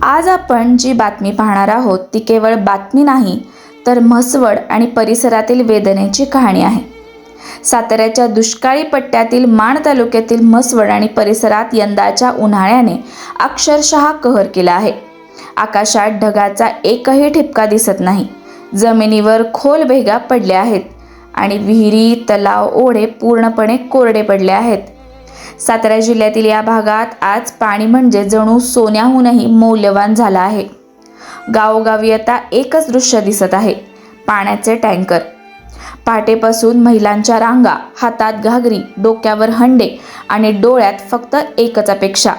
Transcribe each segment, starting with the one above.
आज आपण जी बातमी पाहणार आहोत ती केवळ बातमी नाही तर म्हसवड आणि परिसरातील वेदनेची कहाणी आहे। साताऱ्याच्या दुष्काळी पट्ट्यातील माण तालुक्यातील म्हसवड आणि परिसरात यंदाच्या उन्हाळ्याने अक्षरशः कहर केला आहे। आकाशात ढगाचा एकही ठिपका दिसत नाही, जमिनीवर खोल भेगा पडल्या आहेत आणि विहिरी, तलाव, ओढे पूर्णपणे कोरडे पडले आहेत। सातारा जिल्ह्यातील या भागात आज पाणी म्हणजे जणू सोन्याहूनही मौल्यवान झालं आहे। गावोगावी आता एकच दृश्य दिसत आहे, पाण्याचे टँकर। पहाटेपासून महिलांच्या रांगा, हातात घागरी, डोक्यावर हंडे आणि डोळ्यात फक्त एकच अपेक्षा,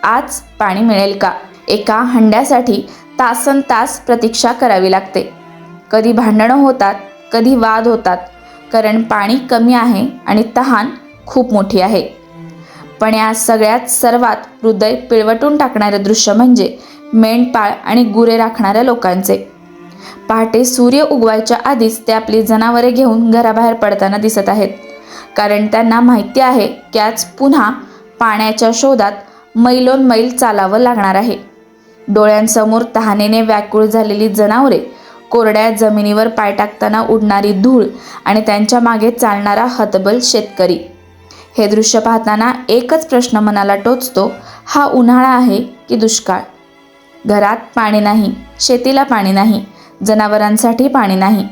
आज पाणी मिळेल का। एका हंड्यासाठी तासनतास प्रतीक्षा करावी लागते। कधी भांडणं होतात, कधी वाद होतात, कारण पाणी कमी आहे आणि तहान खूप मोठी आहे। पण या सगळ्यात सर्वात हृदय पिळवटून टाकणारे दृश्य म्हणजे मेंढपाळ आणि गुरे राखणाऱ्या लोकांचे। पहाटे सूर्य उगवायच्या आधीच ते आपली जनावरे घेऊन घराबाहेर पडताना दिसत आहेत, कारण त्यांना माहिती आहे की आज पुन्हा पाण्याच्या शोधात मैलोनमैल चालावं लागणार आहे। डोळ्यांसमोर तहानेने व्याकुळ झालेली जनावरे, कोरड्या जमिनीवर पाय टाकताना उडणारी धूळ आणि त्यांच्या मागे चालणारा हतबल शेतकरी। हे दृश्य पाहताना एकच प्रश्न मनाला टोचतो, हा उन्हाळा आहे की दुष्काळ। घरात पाणी नाही, शेतीला पाणी नाही, जनावरांसाठी पाणी नाही।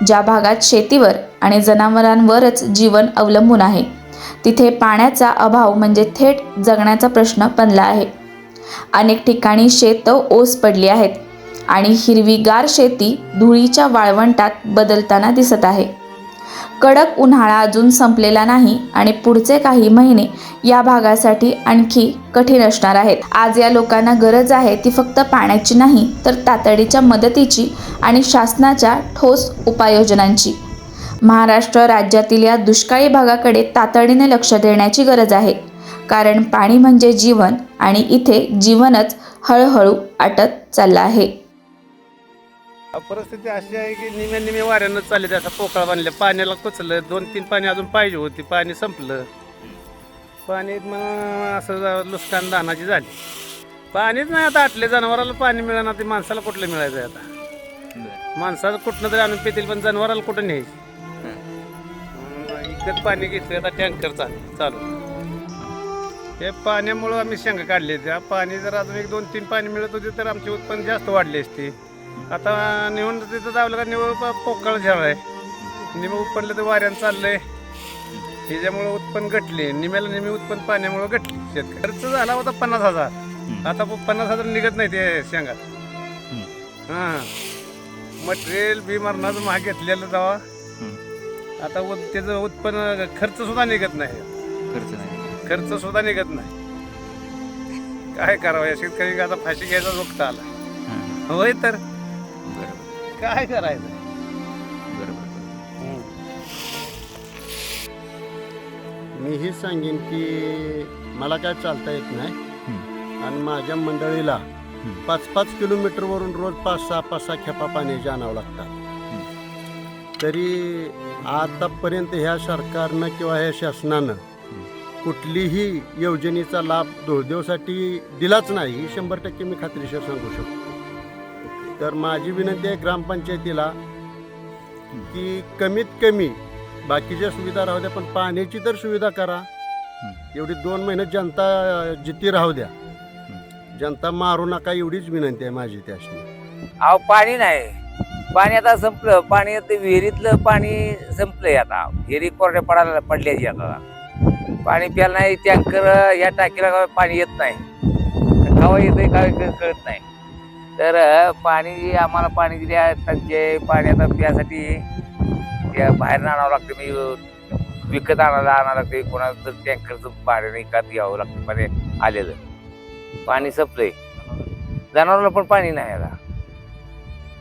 ज्या भागात शेतीवर आणि जनावरांवरच जीवन अवलंबून आहे, तिथे पाण्याचा अभाव म्हणजे थेट जगण्याचा प्रश्न बनला आहे। अनेक ठिकाणी शेतं ओस पडली आहेत आणि हिरवीगार शेती धुळीच्या वाळवंटात बदलताना दिसत आहे। कडक उन्हाळा अजून संपलेला नाही आणि पुढचे काही महिने या भागासाठी आणखी कठीण असणार आहेत। आज या लोकांना गरज आहे ती फक्त पाण्याची नाही तर तातडीच्या मदतीची आणि शासनाच्या ठोस उपाययोजनांची। महाराष्ट्र राज्यातील या दुष्काळी भागाकडे तातडीने लक्ष देण्याची गरज आहे, कारण पाणी म्हणजे जीवन आणि इथे जीवनच हळूहळू आटत चाललं आहे। परिस्थिती अशी आहे की निम्या वाऱ्यानं चालले, त्याचा पोकळ बांधले, पाण्याला कुचलं, 2-3 पाणी अजून पाहिजे होती, पाणी संपलं। पाणी मग असं लुस्कान दानाची झाली, पाणीच नाही आता आटले, जनावराला पाणी मिळणार, ते माणसाला कुठलं मिळायचं आहे आता। माणसाला कुठनं तरी आणून पितील, पण जनावराला कुठं न्यायचं। इकडं पाणी घेतलं आता टँकर चालू। हे पाण्यामुळं आम्ही शेंगा काढले, त्या पाणी जर अजून 1-2-3 पाणी मिळत होते तर आमचे उत्पन्न जास्त वाढले असते। आता निवड तिथं जावलं का निवड पोकळ झालं आहे, निम उत्पन्न तर वाऱ्यानं चाललंय, त्याच्यामुळं उत्पन्न घटले, निम्याला निमी उत्पन्न पाण्यामुळं घटले। शेतकरी खर्च झाला होता 50,000, आता 50,000 निघत नाही ते शेंगात। मटेरियल बी मरणाचं महाग घेतलेलं जावा, आता त्याचं उत्पन्न खर्च सुद्धा निघत नाही, खर्च सुद्धा निघत नाही। काय करावं या शेतकरी, आता फाशी घ्यायचा वक्त आला होय, तर काय करायचं। मी हे सांगेन की मला काय चालता येत नाही आणि माझ्या मंडळीला 5-5 किलोमीटरवरून रोज 5-6 खेपा पाण्याचे आणावं लागतात। तरी आतापर्यंत ह्या सरकारनं किंवा ह्या शासनानं कुठलीही योजनेचा लाभ धुळदेवसाठी दिलाच नाही, ही 100% मी खात्रीशीर सांगू शकतो। तर माझी विनंती आहे ग्रामपंचायतीला की कमीत कमी बाकीच्या सुविधा राहू द्या, पण पाण्याची तर सुविधा करा। एवढी 2 महिने जनता जिती राहू द्या, जनता मारू नका, एवढीच विनंती आहे माझी त्याशी। अहो पाणी नाही, पाणी आता संपलं, पाणी आता विहिरीतलं पाणी संपलंय, आता विहिरी कोरड्या पडल्याची, आता पाणी प्यायला नाही। टँकर या टाकीला पाणी येत नाही, केव्हा येतंय काय कळत नाही। तर पाणी आम्हाला पाणी दिल्या टंचाई, पाणी आता प्यासाठी बाहेर आणावं लागतं, मी विकत आणावं लागते, कोणाचं टँकरचं पाणी विकत घ्यावं लागतं। पाणी आलेलं पाणी संपलंय, जनावराला पण पाणी नाही, आता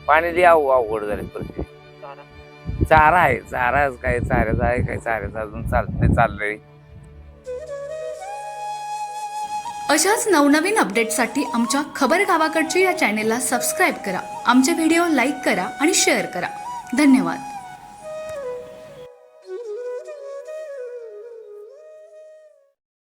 पाणी लई अवघड झाले परिस्थिती। चारा आहे, चारा काय चाऱ्याचा आहे, काय चाऱ्याचा अजून चाललंय। अशाच नवनवीन अपडेटसाठी आमच्या खबर गावाकडची या चॅनेलला सबस्क्राईब करा, आमचे व्हिडिओ लाईक करा आणि शेअर करा। धन्यवाद।